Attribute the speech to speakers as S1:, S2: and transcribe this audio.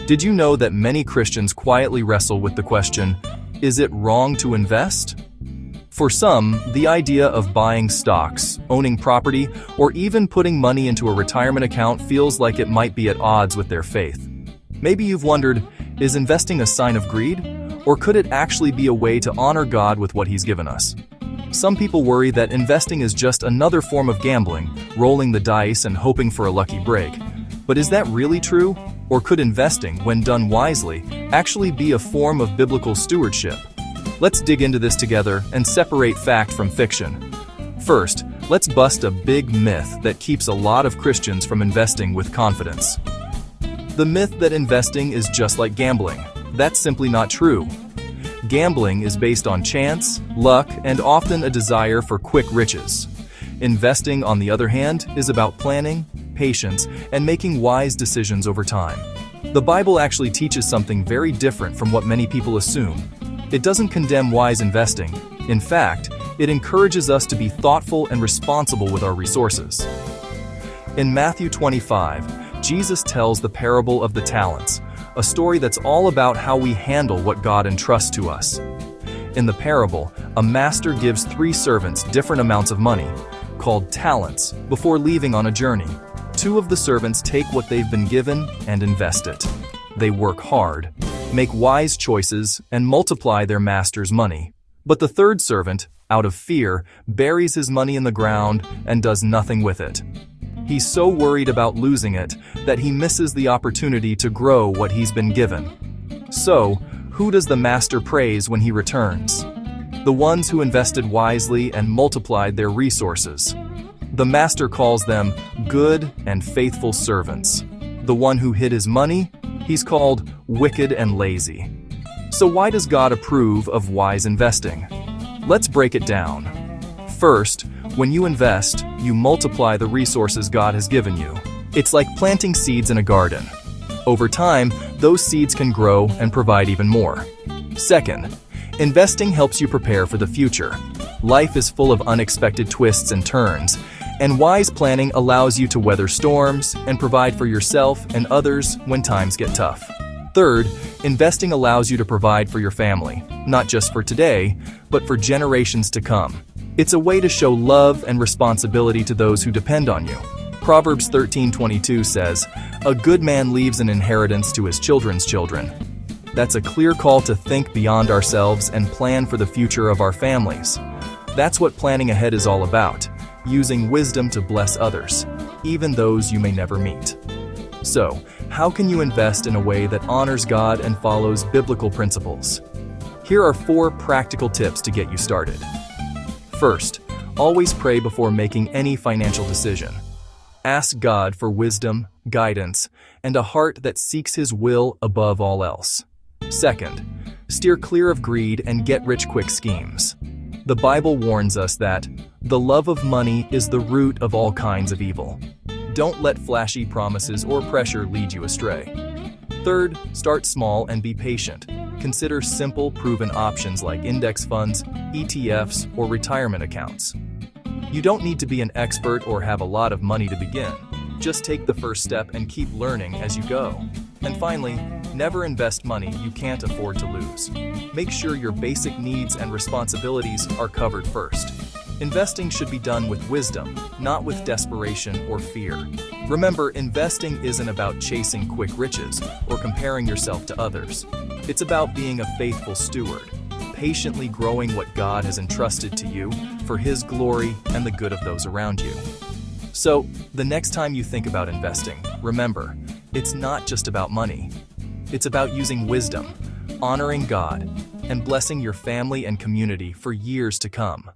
S1: Did you know that many Christians quietly wrestle with the question, is it wrong to invest? For some, the idea of buying stocks, owning property, or even putting money into a retirement account feels like it might be at odds with their faith. Maybe you've wondered, is investing a sign of greed? Or could it actually be a way to honor God with what He's given us? Some people worry that investing is just another form of gambling, rolling the dice and hoping for a lucky break. But is that really true? Or could investing, when done wisely, actually be a form of biblical stewardship? Let's dig into this together and separate fact from fiction. First, let's bust a big myth that keeps a lot of Christians from investing with confidence. The myth that investing is just like gambling. That's simply not true. Gambling is based on chance, luck, and often a desire for quick riches. Investing, on the other hand, is about planning, patience, and making wise decisions over time. The Bible actually teaches something very different from what many people assume. It doesn't condemn wise investing. In fact, it encourages us to be thoughtful and responsible with our resources. In Matthew 25, Jesus tells the parable of the talents, a story that's all about how we handle what God entrusts to us. In the parable, a master gives 3 servants different amounts of money, called talents, before leaving on a journey. 2 of the servants take what they've been given and invest it. They work hard, make wise choices, and multiply their master's money. But the 3rd servant, out of fear, buries his money in the ground and does nothing with it. He's so worried about losing it that he misses the opportunity to grow what he's been given. So, who does the master praise when he returns? The ones who invested wisely and multiplied their resources. The master calls them good and faithful servants. The one who hid his money, he's called wicked and lazy. So why does God approve of wise investing? Let's break it down. First, when you invest, you multiply the resources God has given you. It's like planting seeds in a garden. Over time, those seeds can grow and provide even more. Second, investing helps you prepare for the future. Life is full of unexpected twists and turns, and wise planning allows you to weather storms and provide for yourself and others when times get tough. Third, investing allows you to provide for your family, not just for today, but for generations to come. It's a way to show love and responsibility to those who depend on you. Proverbs 13:22 says, "A good man leaves an inheritance to his children's children." That's a clear call to think beyond ourselves and plan for the future of our families. That's what planning ahead is all about, using wisdom to bless others, even those you may never meet. So, how can you invest in a way that honors God and follows biblical principles? Here are 4 practical tips to get you started. First, always pray before making any financial decision. Ask God for wisdom, guidance, and a heart that seeks His will above all else. Second, steer clear of greed and get-rich-quick schemes. The Bible warns us that the love of money is the root of all kinds of evil. Don't let flashy promises or pressure lead you astray. Third, start small and be patient. Consider simple, proven options like index funds, ETFs, or retirement accounts. You don't need to be an expert or have a lot of money to begin. Just take the first step and keep learning as you go. And finally, never invest money you can't afford to lose. Make sure your basic needs and responsibilities are covered first. Investing should be done with wisdom, not with desperation or fear. Remember, investing isn't about chasing quick riches or comparing yourself to others. It's about being a faithful steward, patiently growing what God has entrusted to you for His glory and the good of those around you. So, the next time you think about investing, remember, it's not just about money. It's about using wisdom, honoring God, and blessing your family and community for years to come.